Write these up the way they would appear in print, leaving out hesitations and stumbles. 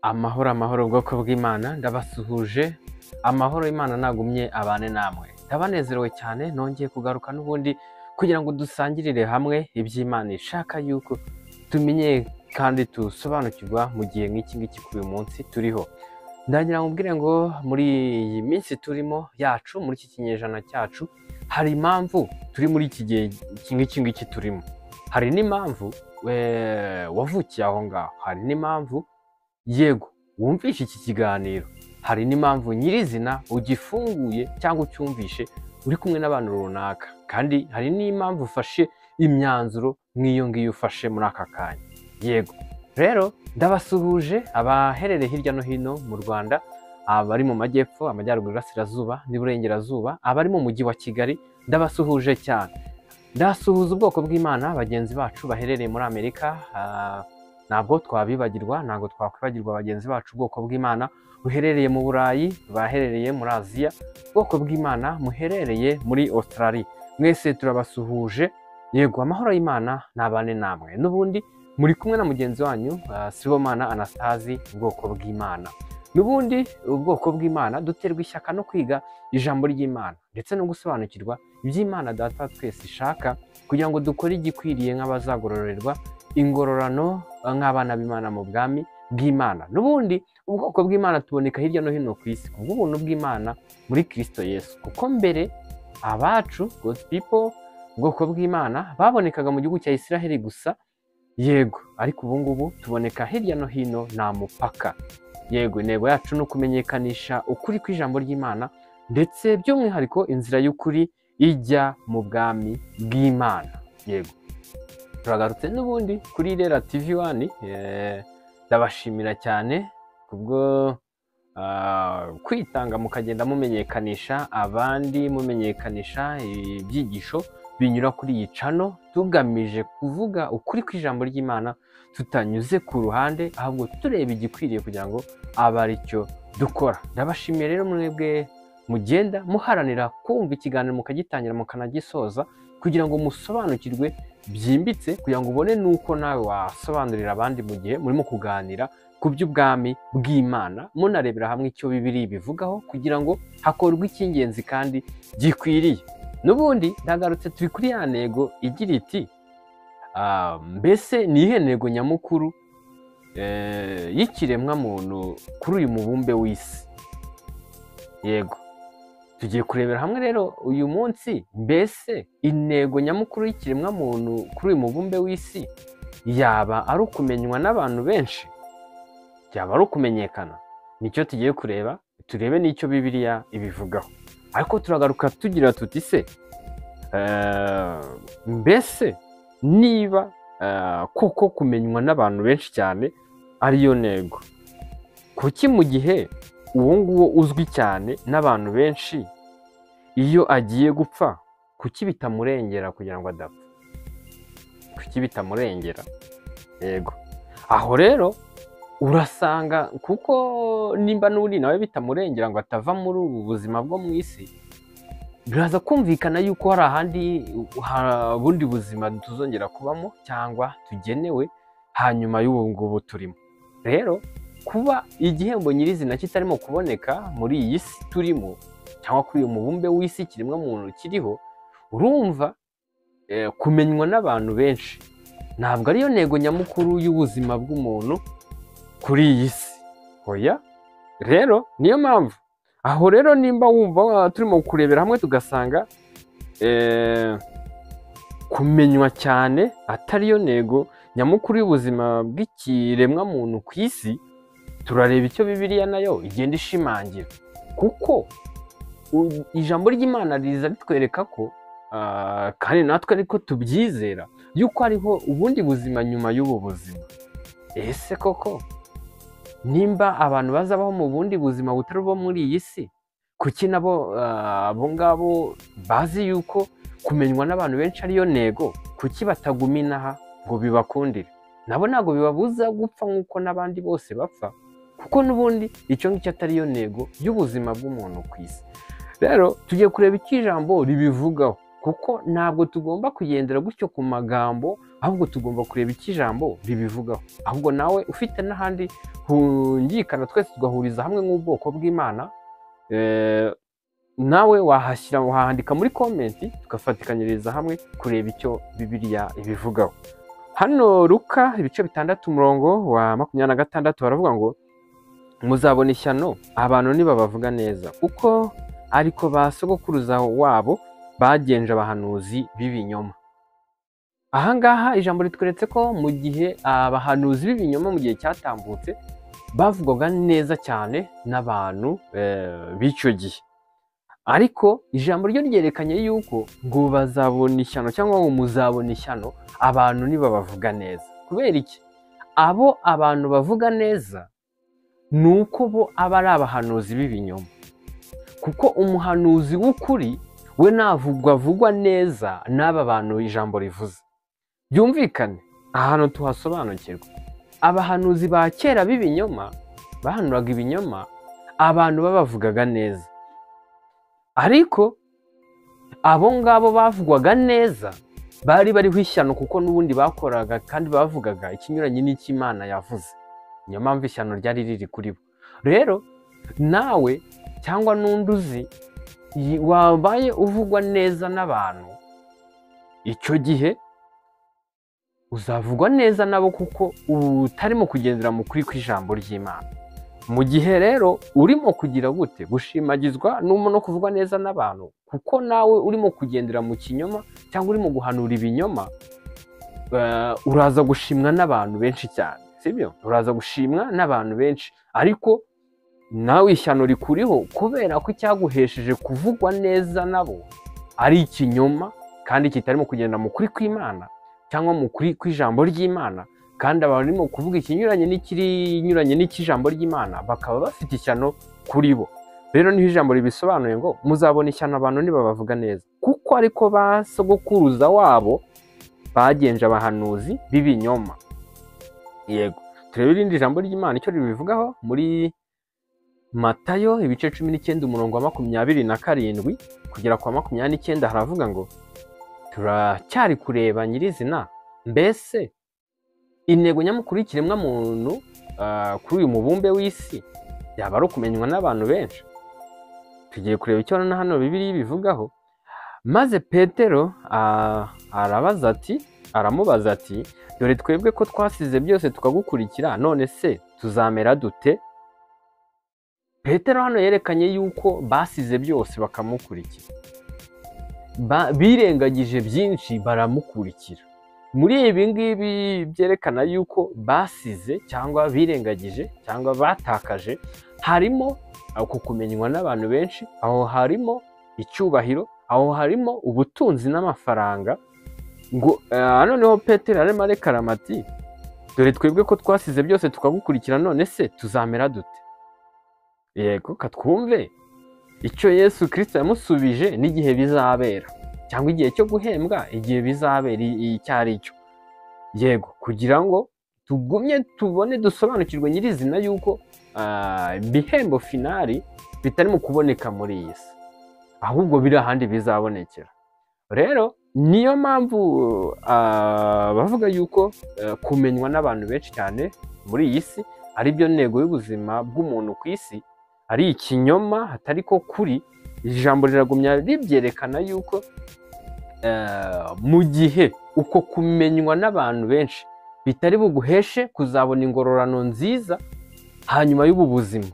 Amahoro amahoro ubwoko bw'Imana ndabasuhuje. Amahoro Imana nagumye abane namwe. Ndabanezerewe cyane nongeye kugaruka n'ubundi kugira ngo dusangirire hamwe iby'Imana ishaka yuko tumenye kandi tusobanukirwa mu gihe nk'iki ngiki kuri uyu munsi turiho. Ndagira nkubwire ngo muri iyi minsi turimo yacu, muri iki kinyejana cyacu, hari impamvu turi muri iki gihe nk'iki ngiki turimo. Hari n'impamvu wavukiye aho ngaho, hari n'impamvu yego wumvishe iki kiganiro, hari n'impamvu nyirizina ugifunguye cyangwa ucyumvishe uri kumwe n'abantu runaka, kandi hari n'impamvu ufashe imyanzuro nk'iyo ngiyo ufashe muri aka kanya. Yego rero ndabasuhuje abaherereye hirya no hino mu Rwanda, abari mu majyepfo, amajyaruguru, iburasirazuba n'iburengerazuba, abari mu mujyi wa Kigali, ndabasuhuje cyane. Ndasuhuza ubwoko bw'Imana bagenzi bacu baherereye muri Amerika, ntabwo twabibagirwa, ntabwo twakwibagirwa bagenzi bacu ubwoko bw'Imana buherereye mu Burayi, baherereye muri Aziya, ubwoko bw'Imana muherereye muri Australia, mwese turabasuhuje. Yego amahoro y'Imana nabane namwe, n'ubundi muri kumwe na mugenzi wanyu Sibomana Anastasi, ubwoko bw'Imana. N'ubundi ubwoko bw'Imana duterwa ishyaka no kwiga ijambo ry'Imana ndetse no gusobanukirwa iby'Imana Data twese ishaka, kugira ngo dukore igikwiriye nk'abazagororerwa ingororano nk'abana b'Imana mu bwami bw'Imana. N'ubundi ubwoko bw'Imana tuboneka hirya no hino ku isi kubw'ubuntu bw'Imana muri Kristo Yesu, kuko mbere abacu God's people, ubwoko bw'Imana, babonekaga mu gihugu cya Isiraheli gusa. Yego ariko ubu ngubu tuboneka hirya no hino nta mupaka. Yego intego yacu ni ukumenyekanisha ukuri kw'ijambo ry'Imana, ndetse by'umwihariko inzira y'ukuri ijya mu bwami bw'Imana. Yego turagarutse n'ubundi kuri Irera TV 1. Ndabashimira cyane kubwo kwitanga mukagenda mumenyekanisha abandi, mumenyekanisha ibyigisho binyura kuri iyi channel, tugamije kuvuga ukuri kw'ijambo ry'Imana tutanyuze ku ruhande, ahubwo tureba igikwiriye kugira ngo abe ari cyo dukora. Ndabashimiye rero mwebwe mugenda muharanira kumva ikiganiro mukagitangira mukanagisoza, kugira ngo musobanukirwe byimbitse, kugira ngo ubone nuko nawe wasobanurira abandi mu gihe murimo kuganira ku by'ubwami bw'Imana, munarebera hamwe icyo Bibiliya ibivugaho, kugira ngo hakorwe icy'ingenzi kandi gikwiriye. N'ubundi ndagarutse turi kuri ya ntego igira iti mbese ni ihe ntego nyamukuru y'ikiremwa muntu kuri uyu mubumbe w'isi. Yego tugiye kurebera hamwe rero uyu munsi, mbese intego nyamukuru y'ikiremwa muntu kuri uyu mubumbe w'isi yaba ari ukumenywa n'abantu benshi, yaba ari ukumenyekana? Nicyo tugiye kureba, turebe n'icyo Bibiliya ibivugaho. Ariko turagaruka tugira tuti se mbese niba koko kumenywa n'abantu benshi cyane ariyo ntego, kuki mu gihe uwo nguwo uzwi cyane n'abantu benshi iyo agiye gupfa, kuki bitamurengera kugira ngo adapfa? Kuki bitamurengera? Yego aho rero urasanga, kuko nimba n'ubundi nawe bitamurengera ngo atava muri ubu buzima bwo mu isi, biraza kumvikana yuko hari ahandi, ubundi buzima tuzongera kubamo cyangwa tugenewe hanyuma y'ubu ngubu turimo. Rero kuba igihembo nyirizina kitarimo kuboneka muri iyi si turimo, cyangwa kuri uyu mubumbe w'isi kiremwa muntu kiriho, urumva kumenywa n'abantu benshi ntabwo ariyo ntego nyamukuru y'ubuzima bw'umuntu kuri iyi si. Oya, rero niyo mpamvu aho rero nimba wumva turimo kurebera hamwe tugasanga kumenywa cyane atariyo ntego nyamukuru y'ubuzima bw'ikiremwa muntu ku isi, turareba icyo Bibiliya nayo igenda ishimangira, kuko ijambo ry'Imana riza ritwereka ko kandi natwe ariko tubyizera yuko hariho ubundi buzima nyuma y'ubu buzima. Ese koko nimba abantu bazabaho mu bundi buzima butari ubwo muri iyi si, kuki nabo abo ngabo bazi yuko kumenywa n'abantu benshi ariyo ntego, kuki bataguma inaha ngo bibakundire? Nabo ntabwo bibabuza gupfa nk'uko n'abandi bose bapfa, kuko n'ubundi icyo ngicyo atariyo ntego y'ubuzima bw'umuntu ku isi. Rero tugiye kureba icyo ijambo ribivugaho, kuko ntabwo tugomba kugendera gutyo ku magambo ahubwo tugomba kureba icyo ijambo ribivugaho. Ahubwo nawe ufite n'ahandi hungikana twese tugahuriza hamwe nk'ubwoko bw'Imana, nawe wahandika muri komenti tugafatikanyiriza hamwe kureba icyo Bibiliya ibivugaho. Hano Luka ibice 6 umurongo wa 26 baravuga ngo muzabona ishyano abantu nibabavuga neza, kuko ariko ba sogokuruza wabo bagenje abahanuzi b'ibinyoma. Ahangaha ijambo ritweretse ko mu gihe abahanuzi b'ibinyoma mu gihe cyatambutse bavugwaga neza cyane n'abantu b'icyo gihe, ariko ijambo ryo ryerekanye yuko ngo bazabona ishyano cyangwa ngo muzabona ishyano abantu nibabavuga neza. Kubera iki? Abo abantu bavuga neza nuko bo aba ari abahanuzi b'ibinyoma, kuko umuhanuzi w'ukuri we navugwa neza n'aba bantu ijambo rivuze. Byumvikane ahantu tuhasobanukirwa. Abahanuzi ba kera b'ibinyoma bahanuraga ibinyoma, abantu babavugaga neza, ariko abo ngabo bavugwaga neza bari bariho ishyano, kuko n'ubundi bakoraga kandi bavugaga ikinyuranye n'Imana yavuze. Niyo mpamvu ishyano ryari riri kuri bo. Rero nawe cyangwa n'undi uzi wabaye uvugwa neza n'abantu, icyo gihe uzavugwa neza nabo, kuko utarimo kugendera mu kuri kw'ijambo ry'Imana. Mu gihe rero urimo kugira gute gushimagizwa no kuvugwa neza n'abantu, kuko nawe urimo kugendera mu kinyoma cyangwa urimo guhanura ibinyoma, uraza gushimwa n'abantu benshi cyane, sibyo? Uraza gushimwa n'abantu benshi, ariko nawe ishyano rikuriho kubera ko cyaguhesheje kuvugwa neza nabo ari ikinyoma kandi kitarimo kugenda mu kuri kw'Imana cyangwa mu kuri kw'ijambo ry'Imana, kandi abarimo kuvuga ikinyuranye n'icy'ijambo ry'Imana bakaba bafite ishyano kuri bo. Rero niho ijambo ribisobanuye ngo muzabona ishyano abantu nibabavuga neza, kuko ariko ba sogokuruza wabo bagenje abahanuzi b'ibinyoma. Yego, turebe irindi jambo ry'Imana icyo ribivugaho muri Matayo ibice 19 umurongo wa 27 kugera kwa 29 haravuga ngo turacyari kureba nyirizina, mbese intego nyamukuru y'ikiremwa muntu kuri uyu mubumbe w'isi yaba ari ukumenywa n'abantu benshi. Tugiye kureba icyo na hano Bibiliya bivugaho. Maze Petero aramubaza ati dore twebwe ko twasize byose tukagukurikira, none se tuzamera dute? Petero hano yerekanye yuko basize byose bakamukurikira, birengagije byinshi baramukurikira. Muri ibi ngibi byerekana yuko basize cyangwa birengagije cyangwa batakaje, harimo kumenywa n'abantu benshi, aho harimo icyubahiro, aho harimo ubutunzi n'amafaranga. Ngo noneho Petero arimo arekarama ati dore twebwe ko twasize byose tukagukurikira, none se tuzamera dute? Yego, katwumve icyo Yesu Kristo yamusubije n'igihe bizabera, cyangwa igihe cyo guhembwa, igihe bizabera icyo ari cyo. Yego, kugira ngo tugumye tubone dusobanukirwe nyirizina yuko ibihembo finali bitari mu kuboneka muri iyi si, ahubwo biri ahandi bizabonekera. Rero niyo mpamvu bavuga yuko kumenywa n'abantu benshi cyane muri iyi si ari byo ntego y'ubuzima bw'umuntu ku isi, ari ikinyoma hatari ko kuri. Ijambo riragumya ribyerekana yuko mu gihe uko kumenywa n'abantu benshi bitari buguheshe kuzabona ingororano nziza hanyuma y'ubu buzima,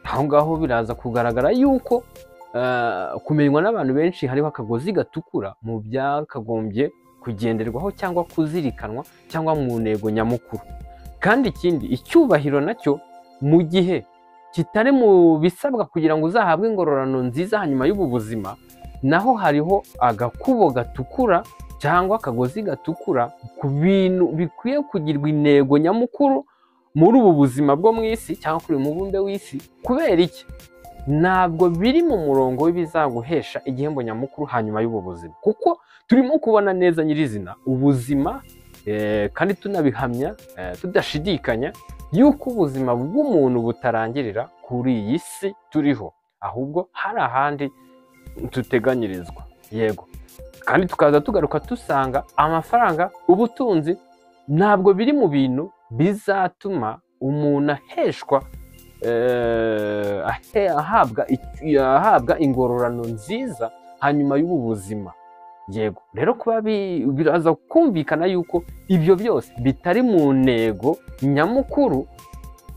aho ngaho biraza kugaragara yuko kumenywa n'abantu benshi hariho akagozi gatukura mu byakagombye kugenderwaho cyangwa kuzirikanwa cyangwa mu ntego nyamukuru. Kandi ikindi, icyubahiro nacyo mu gihe kitari mu bisabwa kugira ngo uzahabwe ingororano nziza hanyuma y'ubu buzima, naho hariho agakubo gatukura cyangwa akagozi gatukura ku bintu bikwiye kugirwa intego nyamukuru muri ubu buzima bwo mu isi cyangwa kuri uyu mubumbe w'isi. Kubera iki? Ntabwo biri mu murongo w'ibizaguhesha igihembo nyamukuru hanyuma y'ubu buzima, kuko turimo kubona neza nyirizina ubuzima kandi tunabihamya tudashidikanya yuko ubuzima bw'umuntu butarangirira kuri iyi si turiho, ahubwo hari ahandi tuteganyirizwa. yego. Kandi tukaza tugaruka dusanga amafaranga, ubutunzi ntabwo biri mu bintu bizatuma umuntu aheshwa ahabwa ingororano nziza hanyuma y'ubu buzima. Yego, rero kuba biraza kumvikana yuko ibyo byose bitari mu ntego nyamukuru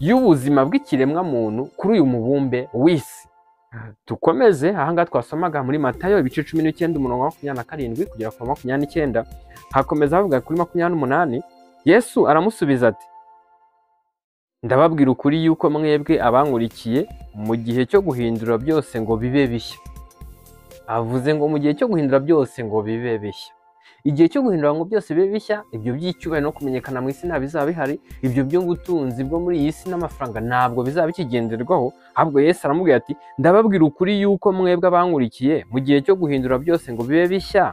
y'ubuzima bw'ikiremwa muntu kuri uyu mubumbe w'isi. Dukomeze ahangaha twasomaga muri Matayo ibice 19 umurongo wa 27 kugera ku 29, hakomeza havuga kuri 28, Yesu aramusubiza ati, ndababwira ukuri yuko mwebwe abankurikiye mu gihe cyo guhindura byose ngo bibe bishya. Avuze ngo mu gihe cyo guhindura byose ngo bibe bishya. Igihe cyo guhindura ngo byose bibe bishya, ibyo by'icyubahiro no kumenyekana mu isi ntabizaba bihari, ibyo by'ubutunzi bwo muri iyi si n'amafaranga ntabwo bizaba bikigenderwaho. Ahubwo Yesu aramubwira ati, ndababwira ukuri yuko mwebwe abankurikiye mu gihe cyo guhindura byose ngo bibe bishya,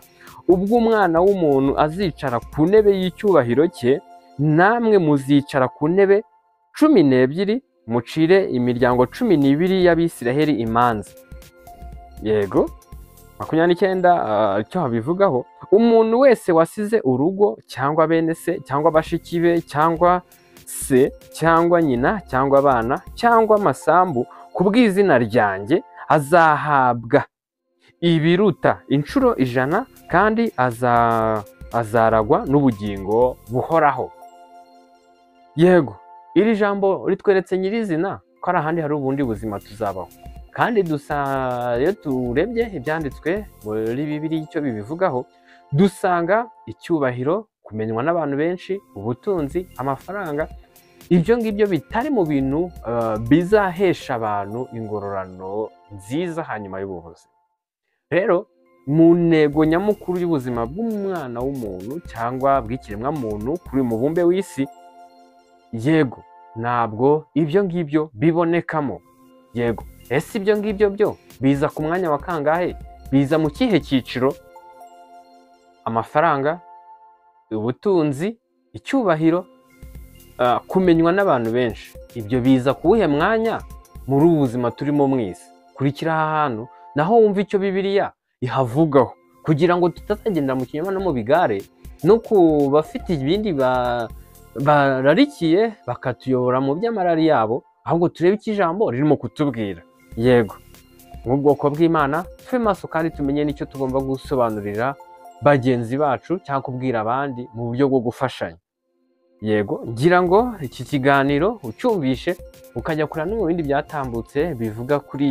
ubwo umwana w'umuntu azicara ku ntebe y'icyubahiro cye, namwe muzicara ku ntebe 12, mucire imiryango 12 y'Abisiraheli imanza. Yego, 29 icyo habivugaho, umuntu wese wasize urugo cyangwa bene se cyangwa bashiki be cyangwa se cyangwa nyina cyangwa abana cyangwa amasambu ku bw'izina ryanjye azahabwa ibiruta inshuro 100 kandi azaragwa n'ubugingo buhoraho. Yego, iri jambo ritweretse nyirizina ko ari ahandi hari ubundi buzima tuzabaho. Kandi iyo turebye ibyanditswe muri Bibiliya icyo bibivugaho, dusanga icyubahiro, kumenywa n'abantu benshi, ubutunzi, amafaranga, ibyo ngibyo bitari mu bintu bizahesha abantu ingororano nziza hanyuma y'ubuvuzi. Rero mu ntego nyamukuru y'ubuzima bw'umwana w'umuntu cyangwa bw'ikiremwa muntu kuri uyu mubumbe w'isi, yego, ntabwo ibyo ngibyo bibonekamo. Yego, ese ibyo ngibyo byo biza ku mwanya wa kangahe? Biza mu kihe cyiciro? Amafaranga, ubutunzi, icyubahiro, kumenywa n'abantu benshi, ibyo biza ku wuhe mwanya muri ubu buzima turimo mwisi? Kurikira aha hantu naho wumva icyo Bibiliya ihavugaho, kugira ngo tutazagendera mu kinyoma no mu bigare, no ku bafite ibindi bararikiye bakatuyobora mu by'amarari yabo, ahubwo turebe icyo ijambo ririmo kutubwira. Yego, nk'ubwoko bw'Imana tube maso kandi tumenye n'icyo tugomba gusobanurira bagenzi bacu cyangwa kubwira abandi mu buryo bwo gufashanya. Yego, ngira ngo iki kiganiro ucyumvishe ukajya kureba no mu bindi byatambutse bivuga kuri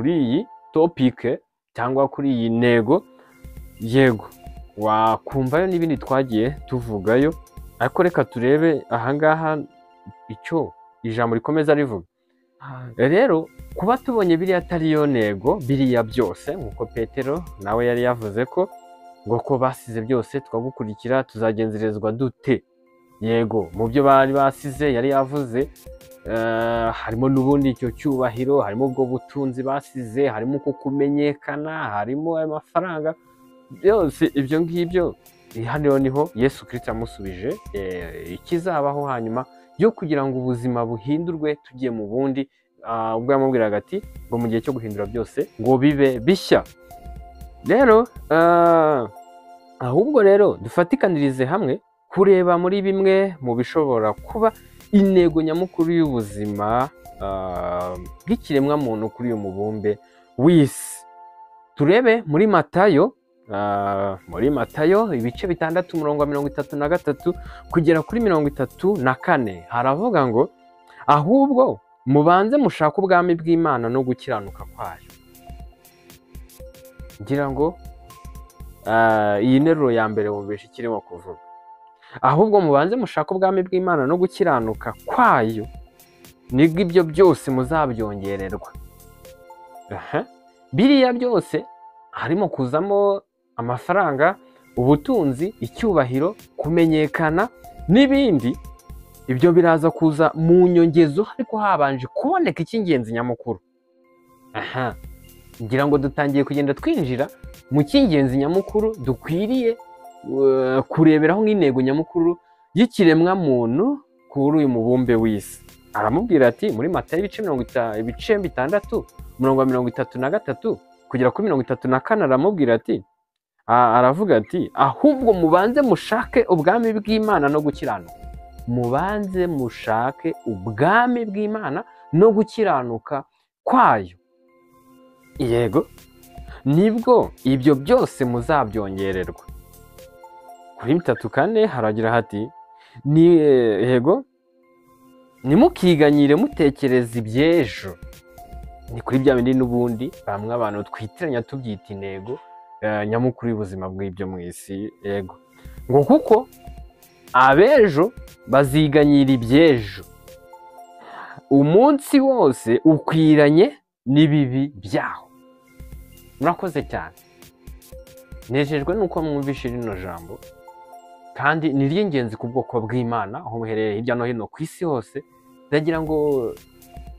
iyi topic cyangwa kuri iyi ntego. Yego, wakumvayo n'ibindi twagiye tuvugayo, ariko reka turebe ahangaha icyo ijambo rikomeza rivuga. Rero kuba tubonye biriya atari yo ntego, biriya byose nk'uko Petero nawe yari yavuze ko ngo ko basize byose tukagukurikira tuzagenzerezwa dute. Yego, mu byo bari basize yari yavuze harimo n'ubundi icyo cyubahiro, harimo ubwo butunzi basize, harimo uko kumenyekana, harimo amafaranga, byose ibyo ngibyo. Hano niho Yesu Kristo yamusubije ikizabaho hanyuma yo kugira ngo ubuzima buhindurwe tugiye mu bundi, ubwo yamubwiraga ati ngo mu gihe cyo guhindura byose ngo bibe bishya. Rero ahubwo rero dufatikanirize hamwe kureba muri bimwe mu bishobora kuba intego nyamukuru y'ubuzima bw'ikiremwa muntu kuri uyu mubumbe w'isi. Turebe muri Matayo ibice 6 umurongo wa 33 kugera kuri 34, haravuga ngo, ahubwo mubanze mushaka ubwami bw'Imana no gukiranuka kwayo. Ngira ngo iyi nteruro ya mbere wumvishe ikirimo kuvuga, ahubwo mubanze mushaka ubwami bw'Imana no gukiranuka kwayo, nibwo ibyo byose muzabyongererwa. Biriya byose harimo kuzamo amafaranga, ubutunzi, icyubahiro, kumenyekana n'ibindi. Ibyo biraza kuza mu nyongezo, ariko habanje kuboneka icy'ingenzi nyamukuru. Ngira ngo dutangiye kugenda twinjira mu cy'ingenzi nyamukuru dukwiriye kureberaho nk'intego nyamukuru y'ikiremwa muntu kuri uyu mubumbe w'isi. Aramubwira ati muri Matayo ibice 6 umurongo wa 33 kugera kuri 34 aramubwira ati aravuga ati ahubwo mubanze mushake ubwami bw'Imana no gukiranuka. Mubanze mushake ubwami bw'Imana no gukiranuka kwayo. Yego, nibwo ibyo byose muzabyongererwa. Kuri 34 haragira hati yego, nimukiganyire mutekereza iby'ejo. Ni kuri bya bindi n'ubundi bamwe abantu twitiranya tubyita intego nyamukuru y'ubuzima bw'ibyo mu isi. Yego, ngo kuko abejo baziganyira iby'ejo, umunsi wose ukwiranye n'ibibi byaho. Murakoze cyane, nejejwe nuko mwumvishe rino jambo, kandi ni ry'ingenzi ku bwoko bw'Imana aho muherereye hirya no hino ku isi hose. Ndagira ngo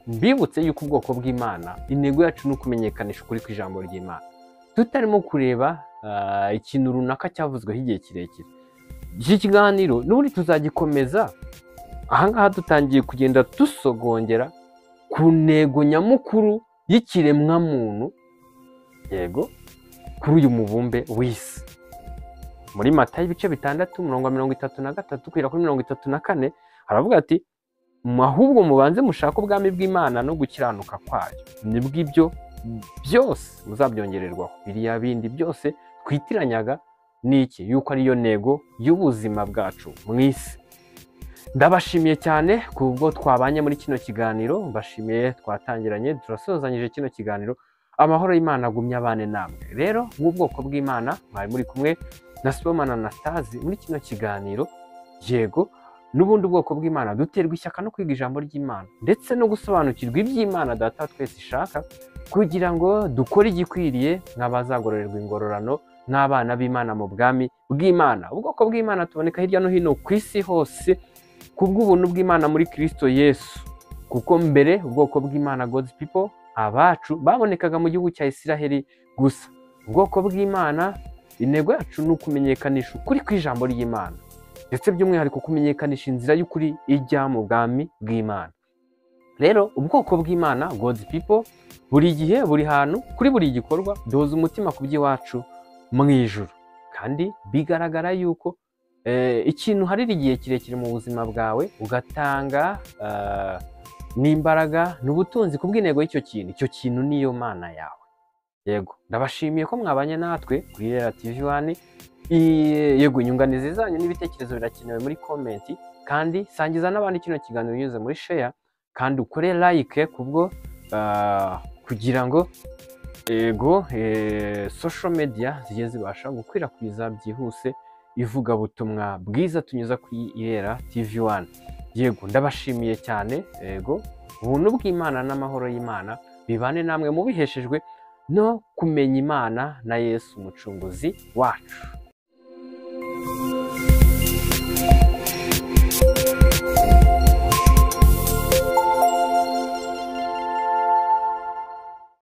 mbibutse yuko ubwoko bw'Imana intego yacu ni ukumenyekanisha ukuri kw'ijambo ry'Imana, tutarimo kureba ikintu runaka cyavuzweho igihe kirekire. Iki kiganiro n'ubundi tuzagikomeza. Ahangaha dutangiye kugenda dusogongera ku ntego nyamukuru y'ikiremwa muntu, yego, kuri uyu mubumbe w'isi. Muri Matayo ibice 6:33 kugera kuri 34 haravuga ati ahubwo mubanze mushake ubwami bw'Imana no gukiranuka kwayo, nibwo ibyo byose muzabyongererwaho. Biriya bindi byose twitiranyaga niki yuko ariyo ntego y'ubuzima bwacu mu isi. Ndabashimiye cyane kubwo twabanye muri kino kiganiro, mbashimiye twatangiranye turasozanyije kino kiganiro. Amahoro y'Imana agumye abane namwe. Rero nk'ubwoko bw'Imana mwari muri kumwe na Sibomana Anastase muri kino kiganiro. Yego, n'ubundi ubwoko bw'Imana duterwa ishyaka no kwiga ijambo ry'Imana ndetse no gusobanukirwa iby'Imana Data twese ishaka, kugira ngo dukore igikwiriye nk'abazagororerwa ingororano n'abana b'Imana mu bwami bw'Imana. Ubwoko bw'Imana tuboneka hirya no hino ku isi hose kubw'ubuntu bw'Imana muri Kristo Yesu, kuko mbere ubwoko bw'Imana God's people abacu babonekaga mu gihugu cya Isiraheli gusa. Ubwoko bw'Imana intego yacu ni ukumenyekanisha ukuri kw'ijambo ry'Imana, ndetse by'umwihariko kumenyekanisha inzira y'ukuri ijya mu bwami bw'Imana. Rero ubwoko bw'Imana God's people buri gihe, buri hantu, kuri buri gikorwa duhoza umutima ku by'iwacu mu ijuru, kandi bigaragara yuko ikintu harira igihe kirekire mu buzima bwawe ugatanga n'imbaraga n'ubutunzi kubw'intego y'icyo kintu. Icyo kintu niyo Mana yawe. Yego, ndabashimiye ko mwabanye natwe kuri Irera TV 1. Yego, inyunganizi zanyu n'ibitekerezo birakenewe muri komenti, kandi sangiza n'abandi kino kiganiro unyuze muri share, kandi ukore like kubwo kugira ngo yego social media zigiye zibasha gukwirakwiza byihuse ivugabutumwa bwiza tunyuza kuri Irera TV 1. Yego, ndabashimiye cyane. Yego, ubuntu bw'Imana n'amahoro y'Imana bibane namwe mubiheshejwe no kumenya Imana na Yesu umucunguzi wacu.